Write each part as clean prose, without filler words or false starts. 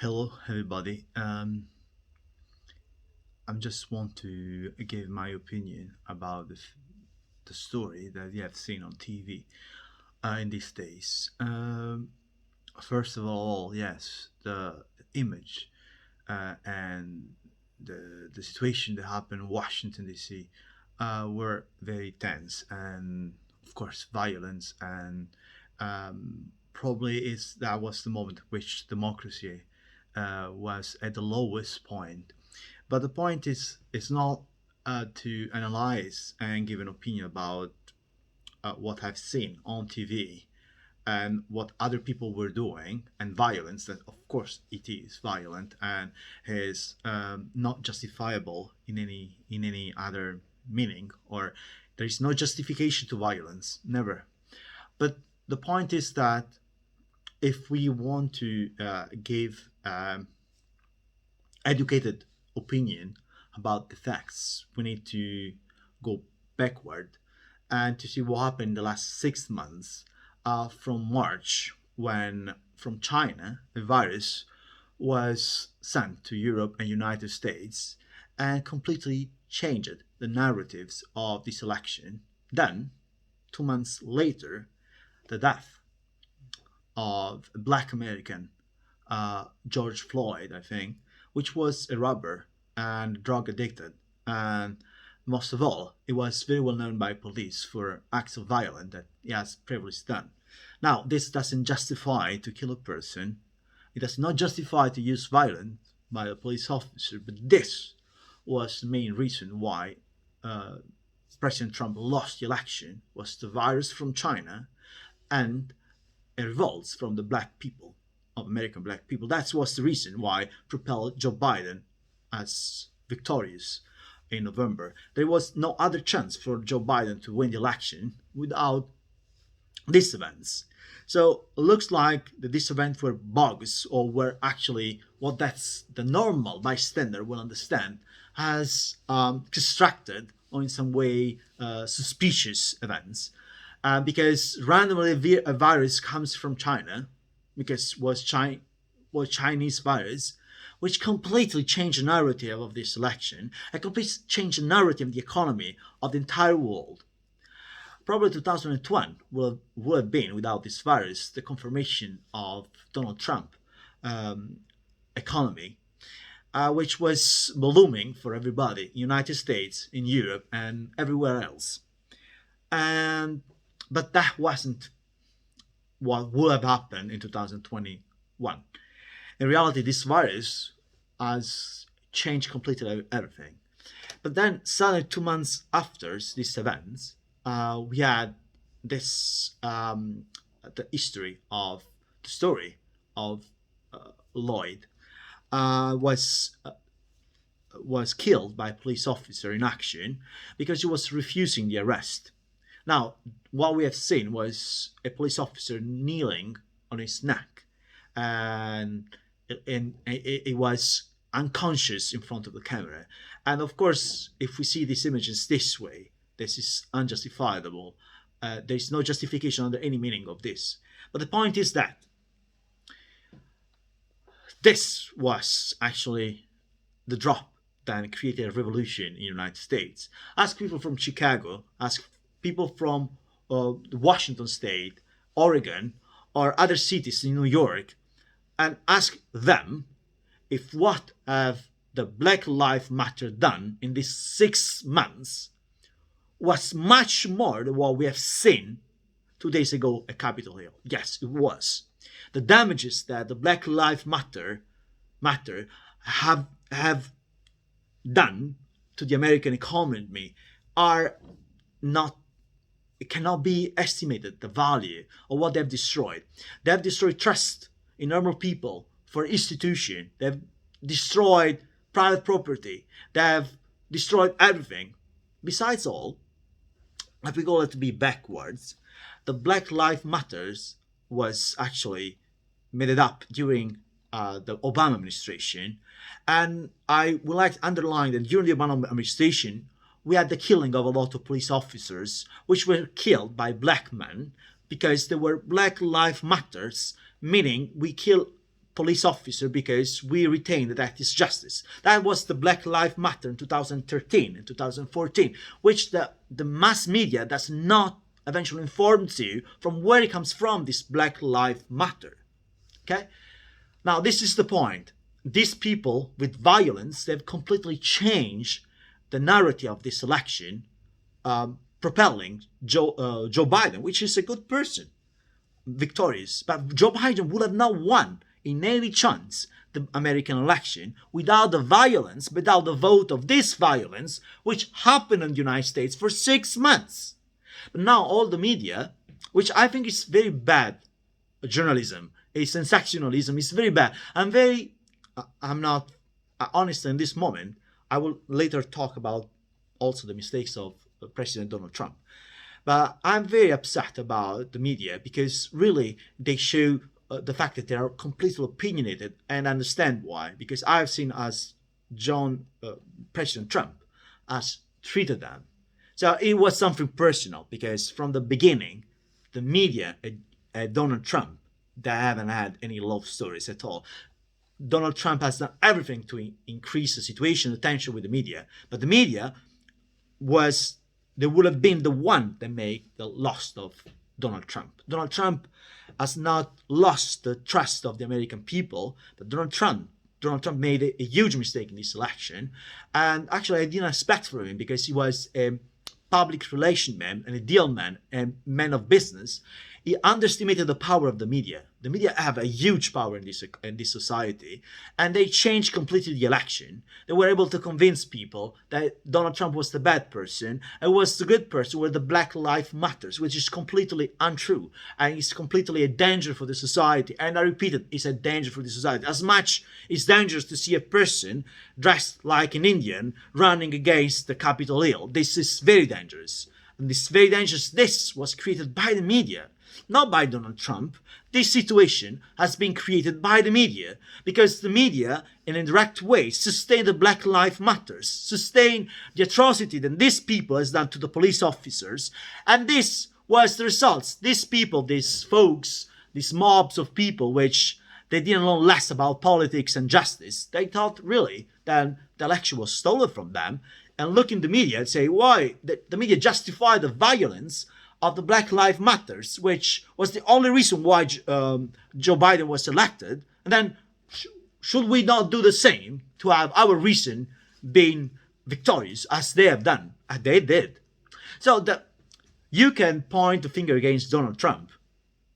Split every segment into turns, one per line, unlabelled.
Hello, everybody. I just want to give my opinion about the story that you have seen on TV in these days. First of all, yes, the image and the situation that happened in Washington D.C. Were very tense and, of course, violence and probably is that was the moment which democracy was at the lowest point. But the point is, it's not to analyze and give an opinion about what I've seen on TV and what other people were doing and violence. That of course it is violent and is not justifiable in any other meaning, or there is no justification to violence, never. But the point is that if we want to give educated opinion about the facts, we need to go backward and to see what happened in the last 6 months, from March, when from China a virus was sent to Europe and United States and completely changed the narratives of this election. Then, 2 months later, the death of a black American, George Floyd, I think, which was a robber and drug addicted. And most of all, it was very well known by police for acts of violence that he has previously done. Now, this doesn't justify to kill a person. It does not justify to use violence by a police officer, but this was the main reason why uh, President Trump lost the election was the virus from China and a revolt from the black people of American black people. That was the reason why propelled Joe Biden as victorious in November. There was no other chance for Joe Biden to win the election without these events. So it looks like that these events were bogus, or were actually what that's the normal bystander will understand as constructed or in some way suspicious events, because randomly a virus comes from China, because was Chinese virus, which completely changed the narrative of this election and completely changed the narrative of the economy of the entire world. Probably 2020 would have been, without this virus, the confirmation of Donald Trump economy, which was blooming for everybody, United States, in Europe, and everywhere else. And but that wasn't what would have happened in 2021. In reality, this virus has changed completely everything. But then, suddenly, 2 months after these events, we had this the history of the story of Lloyd was killed by a police officer in action because he was refusing the arrest. Now, what we have seen was a police officer kneeling on his neck, and it was unconscious in front of the camera. And of course, if we see these images this way, this is unjustifiable. There is no justification under any meaning of this. But the point is that this was actually the drop that created a revolution in the United States. Ask people from Chicago, ask people from Washington State, Oregon, or other cities in New York, and ask them if what have the Black Lives Matter done in these 6 months was much more than what we have seen 2 days ago at Capitol Hill. Yes, it was. The damages that the Black Lives Matter have done to the American economy are not, it cannot be estimated, the value of what they've destroyed. They have destroyed trust in normal people for institution. They've destroyed private property. They have destroyed everything. Besides all, if we go a little bit backwards, the Black Lives Matters was actually made it up during the Obama administration. And I would like to underline that during the Obama administration, we had the killing of a lot of police officers, which were killed by black men because they were Black Lives Matters, meaning we kill police officer because we retain that that is justice. That was the Black Lives Matter in 2013 and 2014, which the mass media does not eventually inform you from where it comes from, this Black Lives Matter. Okay? Now, this is the point. These people with violence, they've completely changed the narrative of this election, propelling Joe Biden, which is a good person, victorious. But Joe Biden would have not won in any chance the American election without the violence, without the vote of this violence, which happened in the United States for 6 months. But now all the media, which I think is very bad journalism, a sensationalism, is very bad. I'm not honest in this moment. I will later talk about also the mistakes of President Donald Trump. But I'm very upset about the media because really they show the fact that they are completely opinionated, and I understand why. Because I've seen as President Trump has treated them. So it was something personal because from the beginning, the media Donald Trump, they haven't had any love stories at all. Donald Trump has done everything to increase the situation, the tension with the media. But the media they would have been the one that made the loss of Donald Trump. Donald Trump has not lost the trust of the American people, but Donald Trump made a huge mistake in this election. And actually, I didn't expect from him because he was a public relation man and a deal man and man of business. He underestimated the power of the media. The media have a huge power in this society, and they changed completely the election. They were able to convince people that Donald Trump was the bad person and was the good person, where the Black Lives Matters, which is completely untrue and is completely a danger for the society. And I repeat it, it's a danger for the society. As much it's dangerous to see a person dressed like an Indian running against the Capitol Hill. This is very dangerous. And this very dangerous. This was created by the media, not by Donald Trump. This situation has been created by the media because the media, in a direct way, sustain the Black Lives Matters, sustain the atrocity that these people has done to the police officers. And this was the results. These people, these folks, these mobs of people, which they didn't know less about politics and justice. They thought really that the election was stolen from them, and look in the media and say why the media justified the violence of the Black Lives Matters, which was the only reason why Joe Biden was elected. And then should we not do the same to have our reason being victorious as they have done? And they did. So you can point the finger against Donald Trump,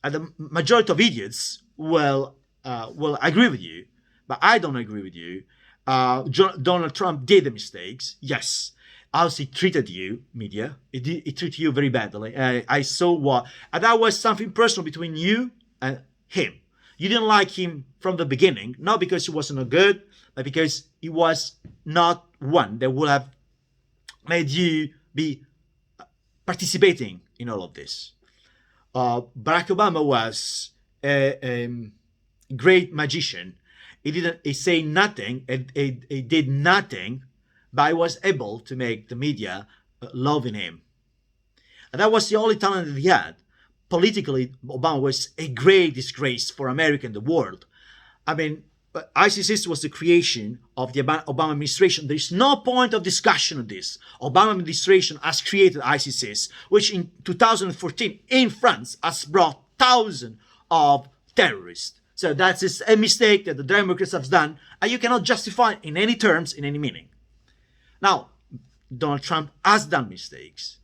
and the majority of idiots will agree with you, but I don't agree with you. Donald Trump did the mistakes, yes. How he treated you, media, he treated you very badly. I saw and that was something personal between you and him. You didn't like him from the beginning, not because he wasn't good, but because he was not one that would have made you be participating in all of this. Barack Obama was a great magician. He said nothing, he did nothing, but I was able to make the media loving him. And that was the only talent that he had. Politically, Obama was a great disgrace for America and the world. I mean, ISIS was the creation of the Obama administration. There is no point of discussion on this. Obama administration has created ISIS, which in 2014 in France has brought thousands of terrorists. So that's a mistake that the Democrats have done, and you cannot justify it in any terms, in any meaning. Now, Donald Trump has done mistakes.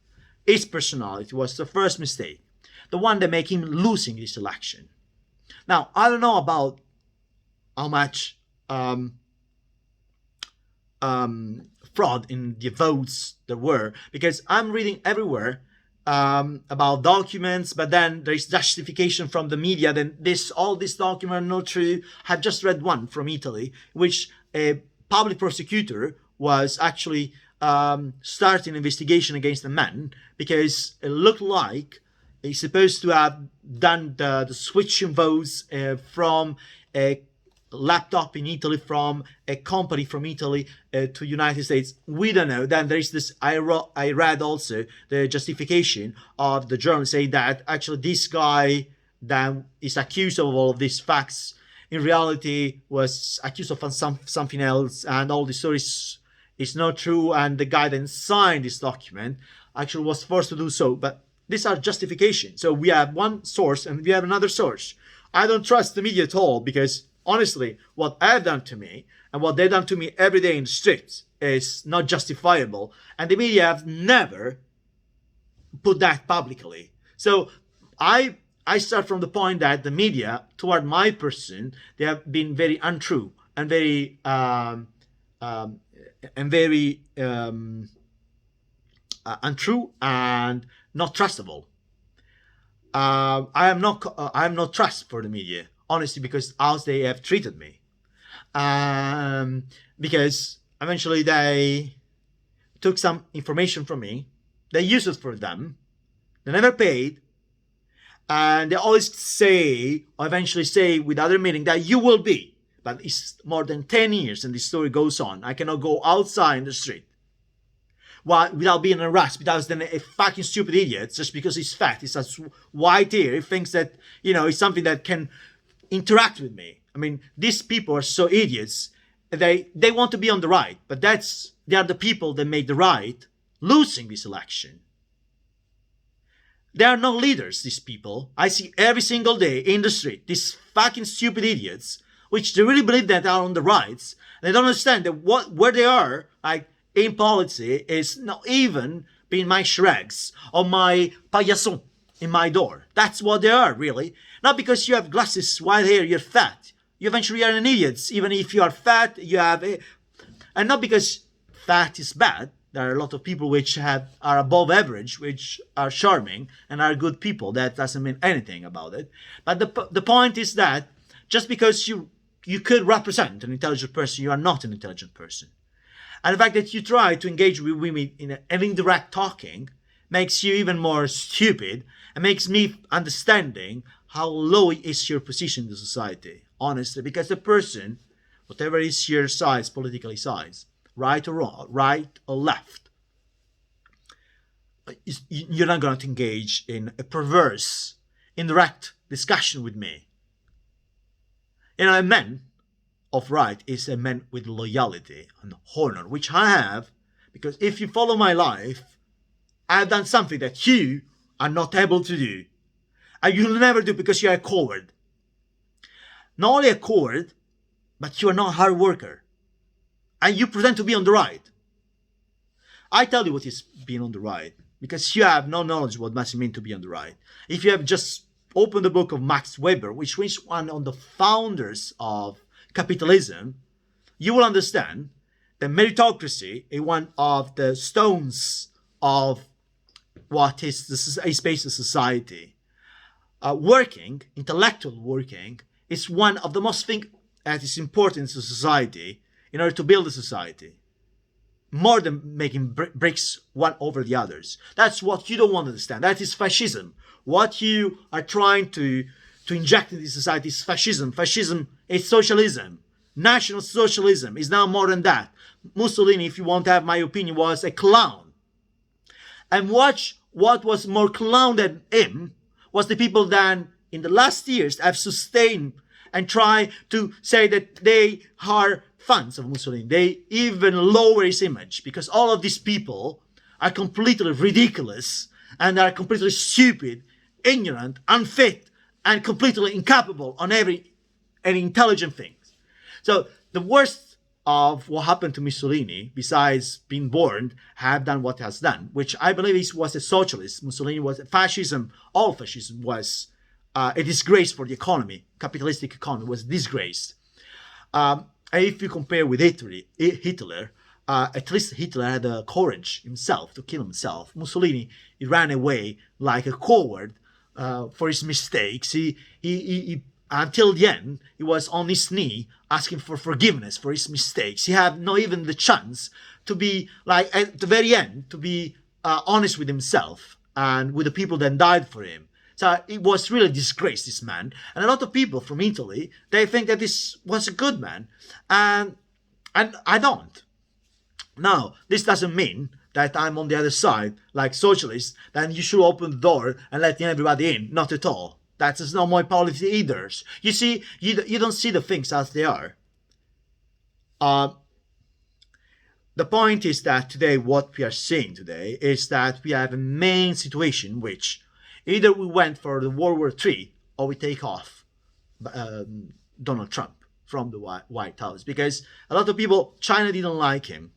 His personality was the first mistake, the one that made him losing this election. Now, I don't know about how much fraud in the votes there were, because I'm reading everywhere about documents, but then there is justification from the media. Then all these documents are not true. I've just read one from Italy, which a public prosecutor was actually starting an investigation against a man because it looked like he's supposed to have done the switching votes from a laptop in Italy from a company from Italy to United States. We don't know. Then there is this, I read also the justification of the journal saying that actually this guy that is accused of all of these facts in reality was accused of something else, and all the stories is not true, and the guy that signed this document actually was forced to do so. But these are justifications. So we have one source and we have another source. I don't trust the media at all, because honestly, what I've done to me and what they've done to me every day in the streets is not justifiable, and the media have never put that publicly. So I start from the point that the media toward my person, they have been very untrue and very untrue and not trustable. I am not trust for the media, honestly, because how they have treated me. Because eventually they took some information from me, they used it for them, they never paid, and they always say, or eventually say with other meaning, that you will be. But it's more than 10 years and this story goes on. I cannot go outside in the street without being harassed, without then a fucking stupid idiot, just because he's fat, he's a white hair, he thinks that, it's something that can interact with me. I mean, these people are so idiots. They want to be on the right, but they are the people that made the right losing this election. They are no leaders, these people. I see every single day in the street, these fucking stupid idiots, which they really believe that are on the rights. They don't understand that where they are, like, in policy, is not even being my shregs or my paillasson in my door. That's what they are, really. Not because you have glasses, white hair, you're fat. You eventually are an idiot. Even if you are fat, you have and not because fat is bad. There are a lot of people which are above average, which are charming and are good people. That doesn't mean anything about it. But the point is that just because you could represent an intelligent person, you are not an intelligent person. And the fact that you try to engage with women in an indirect talking makes you even more stupid and makes me understanding how low is your position in the society, honestly. Because the person, whatever is your size, politically size, right or wrong, right or left, you're not going to engage in a perverse, indirect discussion with me. A man of right is a man with loyalty and honor, which I have, because if you follow my life, I've done something that you are not able to do. And you'll never do, because you're a coward. Not only a coward, but you are not a hard worker. And you pretend to be on the right. I tell you what is being on the right, because you have no knowledge what does it mean to be on the right. If you have just opened the book of Max Weber, which was one of the founders of capitalism, you will understand that meritocracy is one of the stones of what is based society. Working, intellectual working, is one of the most things that is important to society in order to build a society. More than making bricks one over the others. That's what you don't want to understand. That is fascism. What you are trying to inject in this society is fascism. Fascism is socialism. National socialism is now more than that. Mussolini, if you want to have my opinion, was a clown. And what was more clown than him was the people that in the last years have sustained and try to say that they are fans of Mussolini. They even lower his image, because all of these people are completely ridiculous and are completely stupid, ignorant, unfit, and completely incapable on any intelligent thing. So the worst of what happened to Mussolini, besides being born, have done what he has done, which I believe he was a socialist. Mussolini was a fascism. All fascism was a disgrace for the economy. Capitalistic economy was disgraced. If you compare with Hitler, at least Hitler had the courage himself to kill himself. Mussolini, he ran away like a coward for his mistakes. He until the end, he was on his knee asking for forgiveness for his mistakes. He had not even the chance to be, like, at the very end, to be honest with himself and with the people that died for him. So it was really a disgrace, this man. And a lot of people from Italy, they think that this was a good man. And I don't. Now, this doesn't mean that I'm on the other side, like socialists, then you should open the door and let everybody in. Not at all. That is not my policy either. You see, you don't see the things as they are. Uh, the point is that today, what we are seeing today is that we have a main situation which either we went for the World War III or we take off Donald Trump from the White House, because a lot of people, China didn't like him.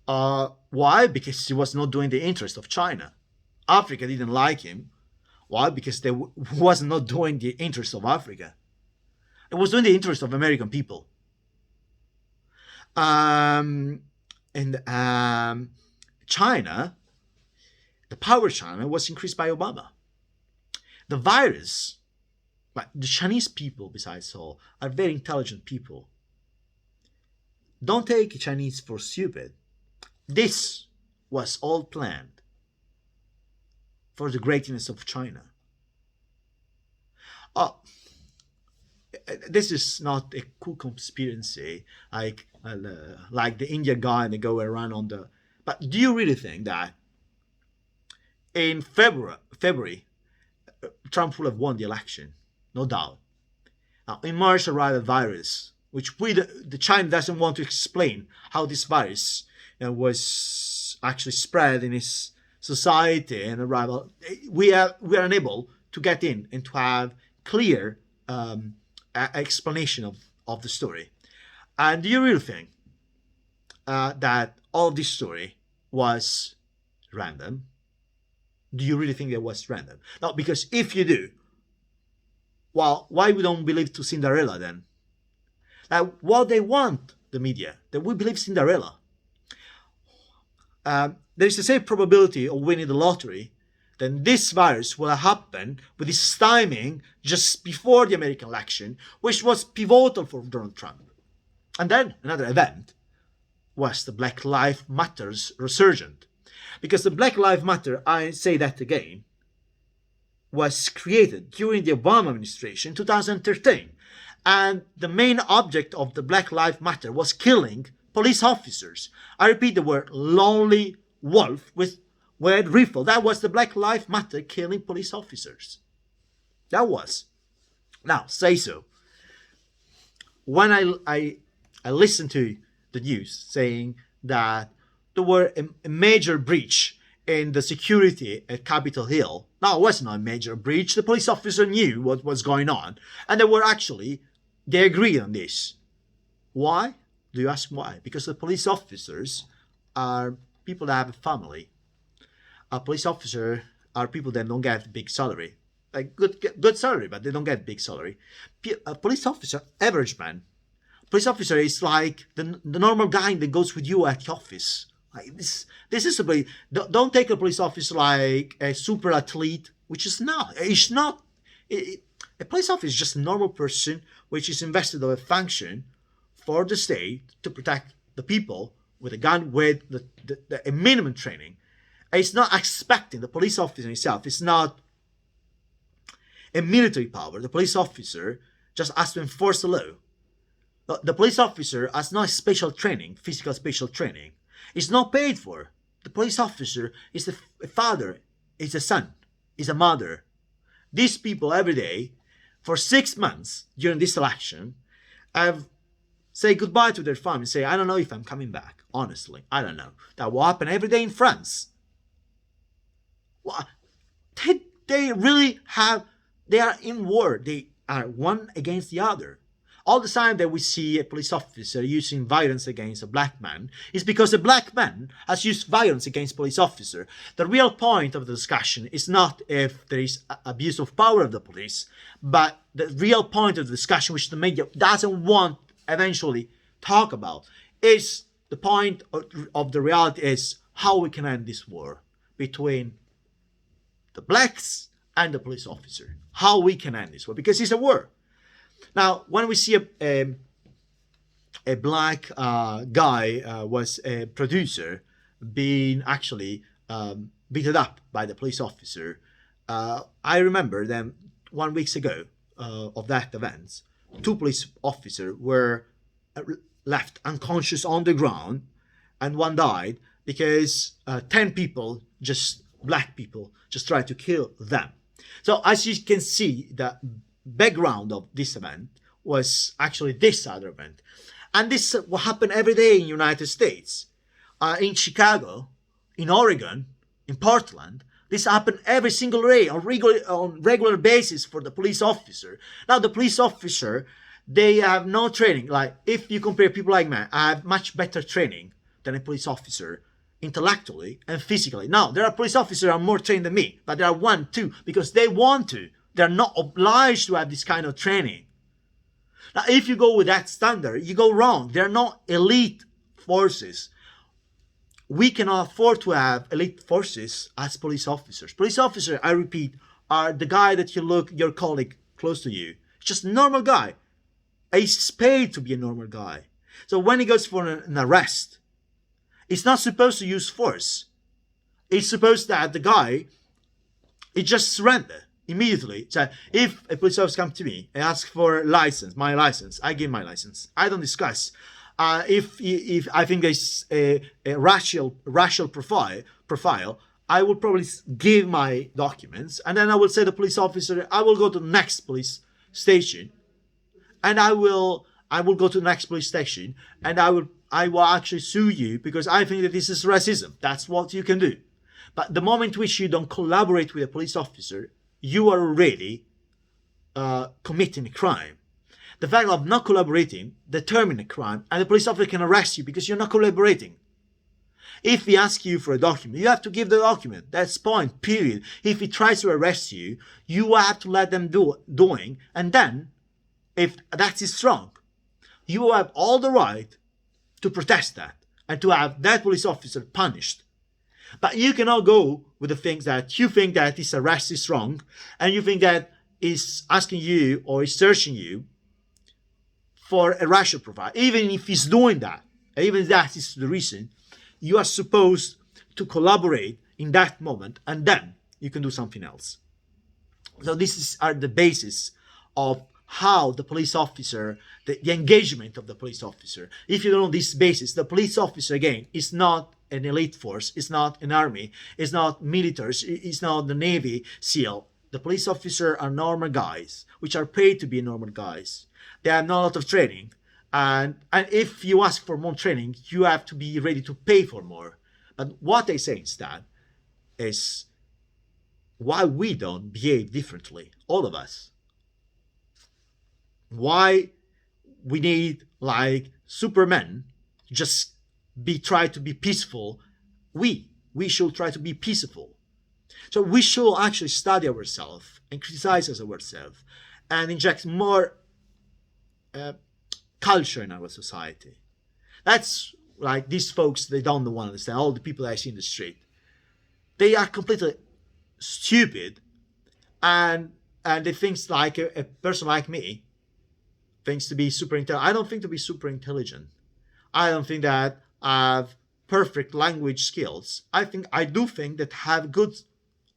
Why? Because he was not doing the interest of China. Africa didn't like him. Why? Because they was not doing the interest of Africa. It was doing the interest of American people. And China, the power of China was increased by Obama. The virus, but the Chinese people, besides all, are very intelligent people. Don't take Chinese for stupid. This was all planned for the greatness of China. This is not a cool conspiracy like the India guy and they go around on the. But do you really think that in February, Trump will have won the election? No doubt. Now, in March arrived a virus, which the China doesn't want to explain how this virus was actually spread in its society and arrival. We are unable to get in and to have clear explanation of the story. And do you really think that all of this story was random? Do you really think it was random? No, because if you do, well, why we don't believe to Cinderella then? Like, what they want, the media, that we believe Cinderella. There is the same probability of winning the lottery, then this virus will happen with this timing just before the American election, which was pivotal for Donald Trump. And then another event was the Black Lives Matter's resurgent. Because the Black Lives Matter, I say that again, was created during the Obama administration in 2013. And the main object of the Black Lives Matter was killing police officers. I repeat the word, lonely wolf with red rifle. That was the Black Lives Matter, killing police officers. That was. Now, say so. When I listened to the news saying that there were a major breach in the security at Capitol Hill. Now, it wasn't a major breach. The police officer knew what was going on. And they agreed on this. Why? Do you ask why? Because the police officers are people that have a family. A police officer are people that don't get big salary. Like good salary, but they don't get big salary. A police officer, average man. Police officer is like the normal guy that goes with you at the office. Like this is a don't take a police officer like a super athlete, which is not. It's not. A police officer is just a normal person which is invested of a function for the state to protect the people with a gun with a minimum training. It's not expecting the police officer himself. It's not a military power. The police officer just has to enforce the law. The police officer has no special training, physical special training. It's not paid for. The police officer is a father, is a son, is a mother. These people every day, for 6 months during this election, have say goodbye to their family. Say, I don't know if I'm coming back. Honestly, I don't know. That will happen every day in France. Well, they really have. They are in war. They are one against the other. All the time that we see a police officer using violence against a black man is because a black man has used violence against a police officer. The real point of the discussion is not if there is abuse of power of the police, but the real point of the discussion, which the media doesn't want eventually talk about, is the point of the reality is how we can end this war between the blacks and the police officer. How we can end this war, because it's a war. Now, when we see a black guy was a producer being actually beaten up by the police officer, I remember them 1 week ago of that event. 2 police officers were left unconscious on the ground, and 1 died because 10 people, just black people, just tried to kill them. So as you can see, the background of this event was actually this other event. And this will happen every day in United States. In Chicago, in Oregon, in Portland, this happened every single day on regular basis for the police officer. Now the police officer, they have no training. Like if you compare people like me, I have much better training than a police officer intellectually and physically. Now there are police officers who are more trained than me, but there are one, two, because they want to. They're not obliged to have this kind of training. Now if you go with that standard, you go wrong. They're not elite forces. We cannot afford to have elite forces as police officers. Police officers, I repeat, are the guy that you look your colleague close to you. Just a normal guy. He's paid to be a normal guy. So when he goes for an arrest, it's not supposed to use force. It's supposed that the guy, he just surrender immediately. So if a police officer comes to me and asks for my license, I give my license. I don't discuss. If I think there's a racial profile, I will probably give my documents, and then I will say to the police officer, I will go to the next police station, and I will go to the next police station, and I will actually sue you because I think that this is racism. That's what you can do. But the moment which you don't collaborate with a police officer, you are already committing a crime. The fact of not collaborating determines a crime, and the police officer can arrest you because you're not collaborating. If he asks you for a document, you have to give the document. That's point, period. If he tries to arrest you, you have to let them doing, and then, if that is wrong, you have all the right to protest that and to have that police officer punished. But you cannot go with the things that you think that this arrest is wrong, and you think that is asking you or is searching you for a racial profile. Even if he's doing that, even if that is the reason, you are supposed to collaborate in that moment, and then you can do something else. So these are the basis of how the police officer, the engagement of the police officer. If you don't know this basis, the police officer, again, is not an elite force, it's not an army, it's not militaries, it's not the Navy SEAL. The police officer are normal guys, which are paid to be normal guys. They have not a lot of training. And if you ask for more training, you have to be ready to pay for more. But what they say instead is why we don't behave differently, all of us. Why we need, like Superman, just try to be peaceful. We should try to be peaceful. So we should actually study ourselves and criticize ourselves and inject more culture in our society. That's like these folks, they don't want to understand. All the people that I see in the street, they are completely stupid, and they think like a person like me thinks to be super intelligent. I don't think to be super intelligent. I don't think that I have perfect language skills. I do think that I have good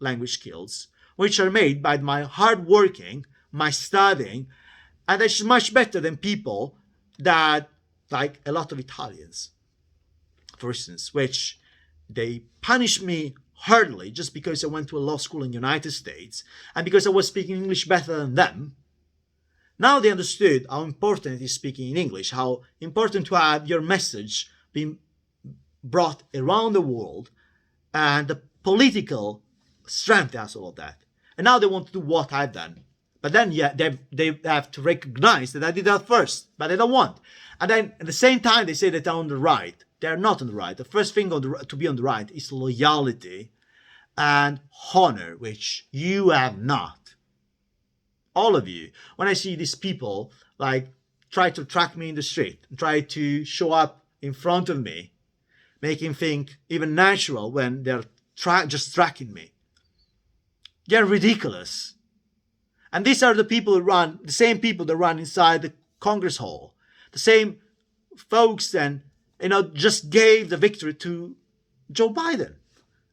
language skills, which are made by my hard working, my studying, and it's much better than people that, like a lot of Italians, for instance, which they punish me hardly just because I went to a law school in the United States and because I was speaking English better than them. Now they understood how important it is speaking in English, how important to have your message being brought around the world, and the political strength has all of that. And now they want to do what I've done. But then, yeah, they have to recognize that I did that first, but they don't want. And then at the same time, they say that they're on the right. They're not on the right. The first thing to be on the right is loyalty and honor, which you have not. All of you. When I see these people, like, try to track me in the street, try to show up in front of me, making think even natural when they're just tracking me. They're ridiculous. And these are the people who run, the same people that run inside the Congress Hall. The same folks then, just gave the victory to Joe Biden.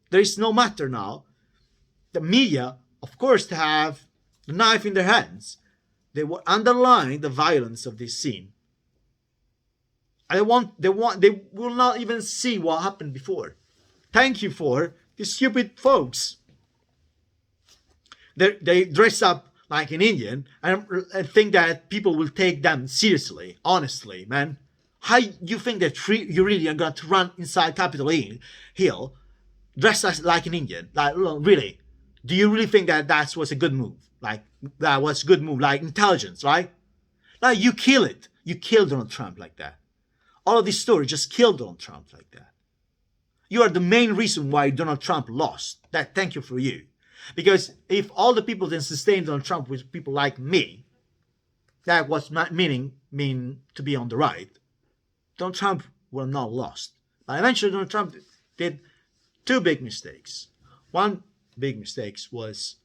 There is no matter now. The media, of course, they have the knife in their hands. They will underline the violence of this scene. They will not even see what happened before. Thank you for these stupid folks. They dress up like an Indian and think that people will take them seriously. Honestly, man, how you think that you really are going to run inside Capitol Hill dressed as like an Indian? Like, really? Do you really think that that was a good move? Like, that was a good move, like intelligence, right? Like, you kill it. You kill Donald Trump like that. All of this story just killed Donald Trump like that. You are the main reason why Donald Trump lost. That thank you for you. Because if all the people that sustain Donald Trump with people like me, that was mean to be on the right, Donald Trump will not lost. But eventually Donald Trump did two big mistakes. One big mistake was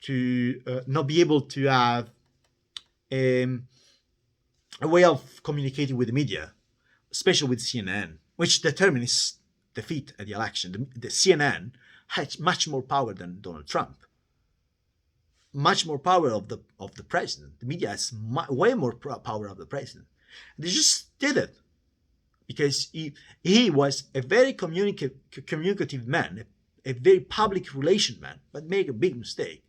to not be able to have a way of communicating with the media, especially with CNN, which determined his defeat at the election. The CNN had much more power than Donald Trump. Much more power of the president. The media has way more power of the president. They just did it because he was a very communicative man, a very public relation man, but made a big mistake,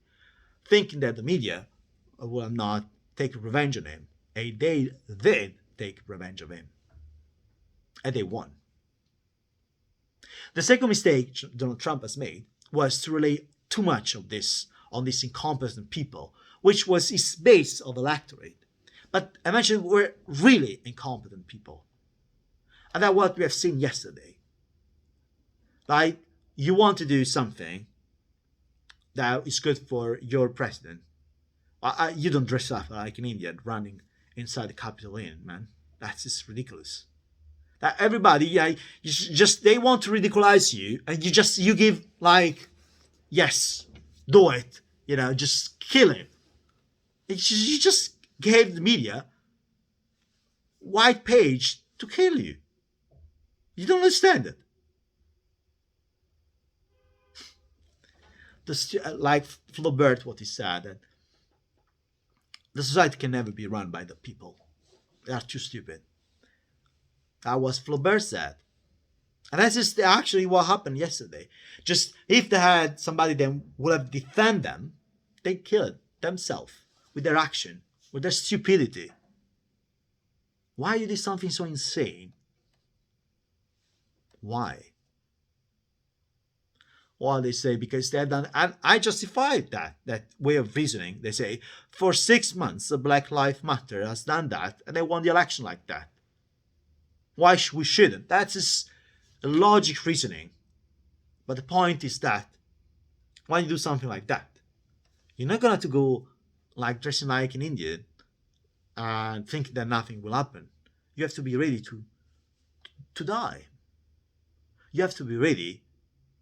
thinking that the media will not take revenge on him. And they did take revenge of him. And they won. The second mistake Donald Trump has made was to rely too much of this on these incompetent people, which was his base of electorate. But eventually were really incompetent people. And that's what we have seen yesterday. Like, you want to do something that is good for your president. You don't dress up like an Indian running inside the Capitol Inn, man. That's just ridiculous. That everybody, they want to ridiculize you, and you give like, yes, do it. Just kill him. You just gave the media white page to kill you. You don't understand it. Like Flaubert, what he said, that the society can never be run by the people. They are too stupid. That was Flaubert said. And that's just actually what happened yesterday. Just if they had somebody that would have defended them, they killed themselves with their action, with their stupidity. Why you did something so insane? Why? Well, they say because they have done, and I justified that way of reasoning. They say for 6 months, the Black Lives Matter has done that, and they won the election like that. Why we shouldn't? That's just logic reasoning. But the point is that when you do something like that, you're not gonna have to go like dressing like an Indian and think that nothing will happen. You have to be ready to die. You have to be ready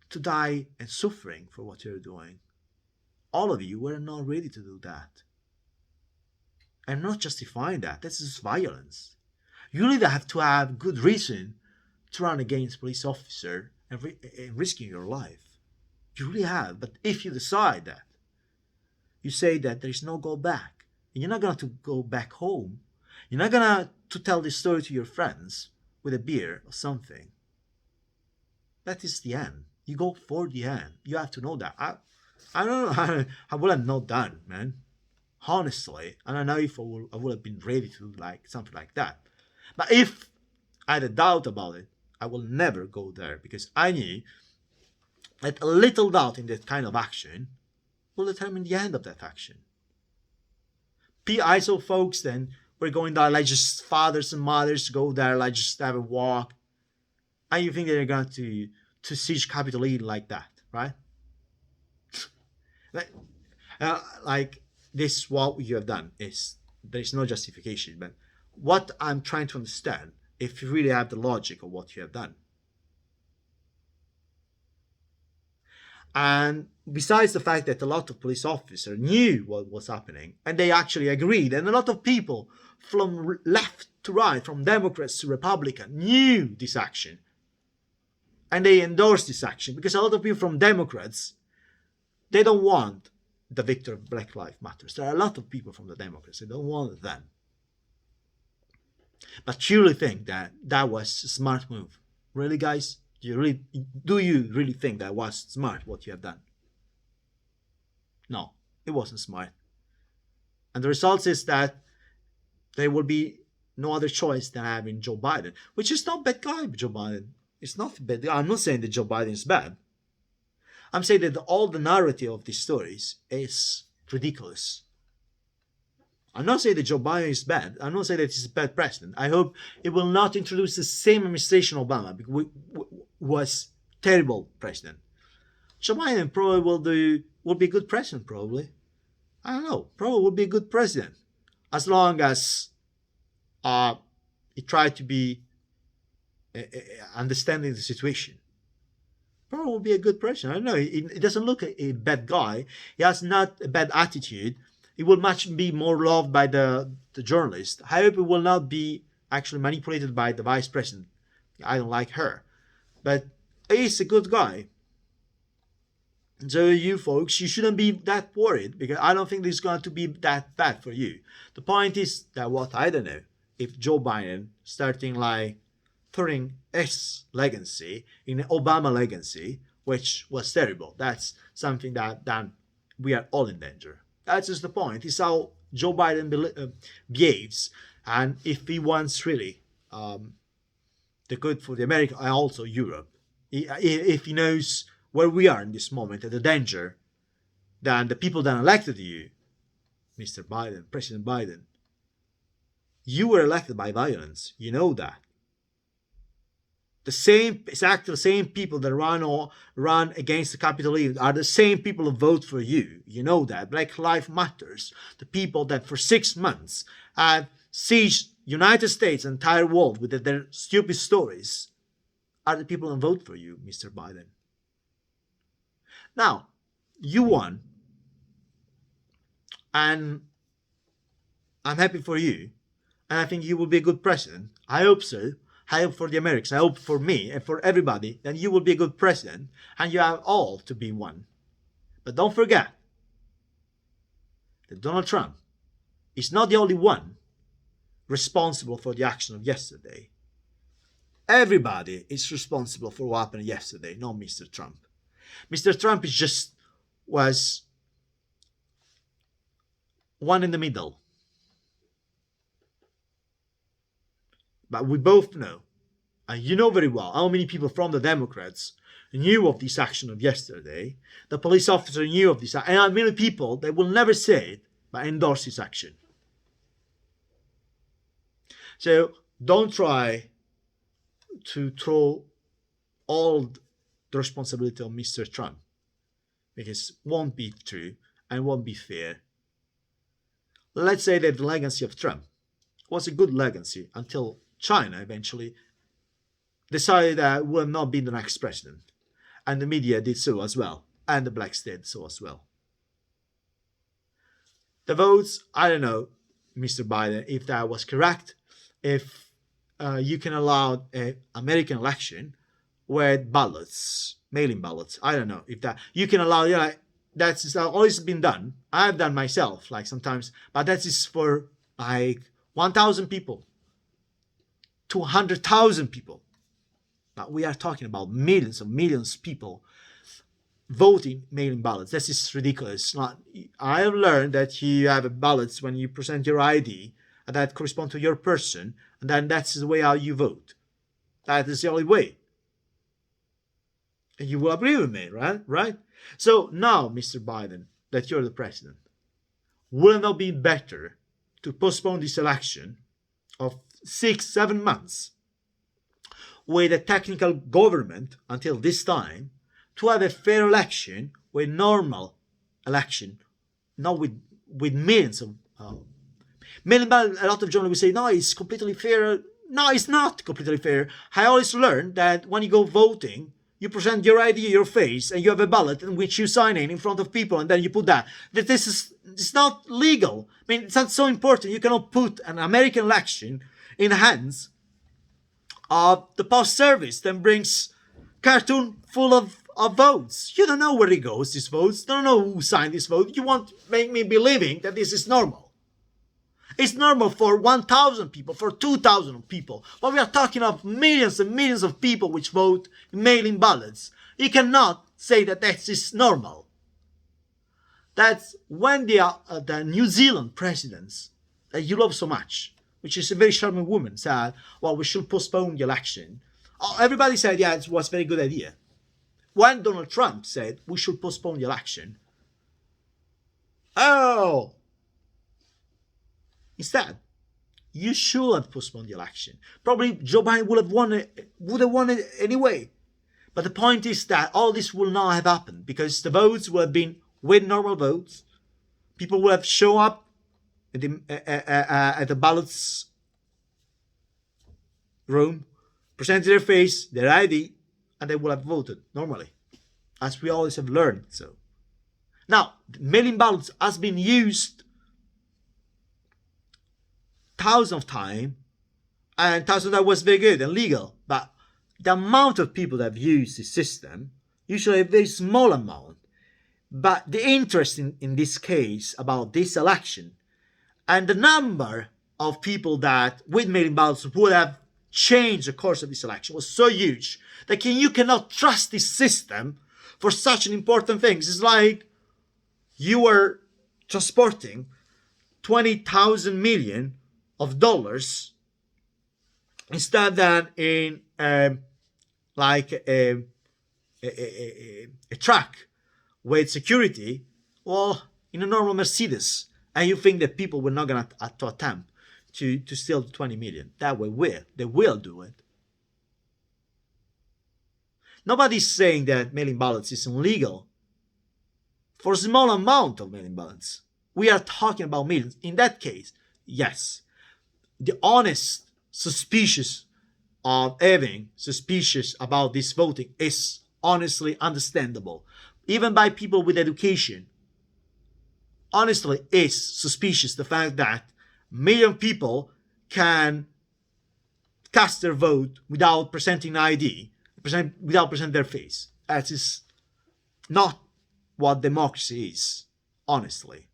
to die and suffering for what you're doing. All of you were not ready to do that. I'm not justifying that. This is violence. You really have to have good reason to run against police officer and risking your life. You really have. But if you decide that, you say that there's no go back, and you're not going to go back home, you're not going to tell this story to your friends with a beer or something. That is the end. You go for the end. You have to know that. I don't know. I would have not done, man. Honestly, I don't know if I would have been ready to do like something like that. But if I had a doubt about it, I will never go there because I knew that a little doubt in that kind of action will determine the end of that action. I saw folks then were going there like just fathers and mothers go there like just have a walk. And you think they're going to siege Capitol Hill like that, right? Like this, what you have done is there's no justification, but what I'm trying to understand if you really have the logic of what you have done. And besides the fact that a lot of police officers knew what was happening and they actually agreed, and a lot of people from left to right, from Democrats to Republicans, knew this action and they endorsed this action because a lot of people from Democrats, they don't want the victory of Black Lives Matter. There are a lot of people from the Democrats, they don't want them. But you really think that that was a smart move? Really, guys? Do you really think that was smart what you have done? No, It wasn't smart. And the result is that there will be no other choice than having Joe Biden, which is not bad guy, Joe Biden. It's not bad. I'm not saying that Joe Biden is bad. I'm saying that all the narrative of these stories is ridiculous. I'm not saying that Joe Biden is bad. I'm not saying that he's a bad president. I hope it will not introduce the same administration Obama, because was terrible president. Joe Biden probably will be a good president, probably. I don't know. Probably will be a good president. As long as he tried to be understanding the situation. Probably will be a good president. I don't know. He doesn't look a bad guy. He has not a bad attitude. He will much be more loved by the journalist. I hope it will not be actually manipulated by the vice president. I don't like her. But he's a good guy. So you folks, you shouldn't be that worried, because I don't think this is going to be that bad for you. The point is that I don't know, if Joe Biden starting like turning his legacy in Obama legacy, which was terrible. That's something that we are all in danger. That's just the point. It's how Joe Biden behaves, and if he wants really the good for the America and also Europe, if he knows where we are in this moment and the danger, then the people that elected you, Mr. Biden, President Biden, you were elected by violence. You know that. Exactly the same people that run against the Capitol Hill are the same people who vote for you. You know that. Black Lives Matters. The people that for 6 months have sieged United States and entire world with their stupid stories are the people who vote for you, Mr. Biden. Now, you won, and I'm happy for you, and I think you will be a good president. I hope so. I hope for the Americans, I hope for me and for everybody that you will be a good president, and you have all to be one. But don't forget that Donald Trump is not the only one responsible for the action of yesterday. Everybody is responsible for what happened yesterday, not Mr. Trump. Mr. Trump was one in the middle. But we both know, and you know very well, how many people from the Democrats knew of this action of yesterday. The police officer knew of this, and how many people that will never say it, but endorse this action. So don't try to throw all the responsibility on Mr. Trump, because it won't be true and won't be fair. Let's say that the legacy of Trump was a good legacy until China eventually decided that will not be the next president. And the media did so as well. And the blacks did so as well. The votes, I don't know, Mr. Biden, if that was correct. If you can allow an American election with ballots, mail-in ballots. I don't know if that, you can allow, that's always been done. I've done myself, like sometimes, but that is for like 1,000 people. 200,000 people. But we are talking about millions of people voting mail-in ballots. This is ridiculous. I have learned that you have ballots when you present your ID and that correspond to your person, and then that's the way how you vote. That is the only way. And you will agree with me, right? So now, Mr. Biden, that you're the president, would it not be better to postpone this election of 6-7 months with a technical government until this time, to have a fair election, with normal election, not with millions of a lot of journalists will say, no, it's completely fair. No, it's not completely fair. I always learned that when you go voting, you present your ID, your face, and you have a ballot in which you sign in front of people, and then you put that it's not legal. I mean, it's not so important. You cannot put an American election in the hands of the post service that brings cartoon full of votes. You don't know where it goes, these votes. You don't know who signed this vote. You want to make me believing that this is normal. It's normal for 1,000 people, for 2,000 people. But we are talking of millions and millions of people which vote in mail-in ballots. You cannot say that that is normal. That's when the New Zealand president that you love so much, which is a very charming woman, said, well, we should postpone the election. Everybody said, yeah, it was a very good idea. When Donald Trump said we should postpone the election, oh, instead, you should have postponed the election. Probably Joe Biden would have won it anyway. But the point is that all this will not have happened because the votes would have been with normal votes. People will have shown up at the ballots room, presented their face, their ID, and they will have voted normally, as we always have learned. So now, mail-in ballots has been used thousands of times, and thousands of that was very good and legal. But the amount of people that have used the system, usually a very small amount. But the interest in this case about this election and the number of people that with mail-in ballots would have changed the course of this election was so huge that you cannot trust this system for such an important thing. It's like you were transporting 20,000 million of dollars instead than in like a truck with security, well, in a normal Mercedes, and you think that people were not going to attempt to steal 20 million. That way they will do it. Nobody's saying that mail-in ballots is illegal for a small amount of mail-in ballots. We are talking about millions. In that case, yes, the honest suspicious of having suspicious about this voting is honestly understandable. Even by people with education, honestly, it's suspicious the fact that million people can cast their vote without presenting an ID, without presenting their face. That is not what democracy is, honestly.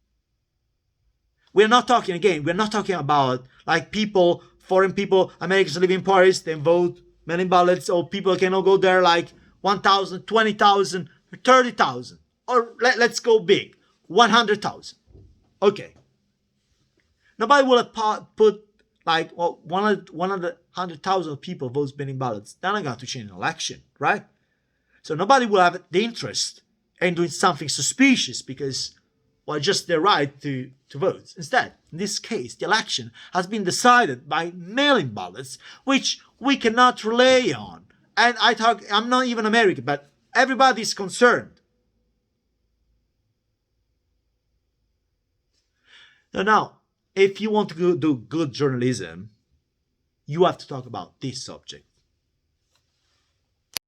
We're not talking about like people, foreign people, Americans living in Paris, they vote mail-in ballots, or people cannot go there like 1,000, 20,000, 30,000. Or let's go big, 100,000. Okay. Nobody will have put like 100,000 people votes mail-in ballots. They're not going to change an election, right? So nobody will have the interest in doing something suspicious because, well, just their right to vote. Instead, in this case, the election has been decided by mail-in ballots, which we cannot rely on. And I'm not even American, but everybody is concerned. Now, if you want to do good journalism, you have to talk about this subject.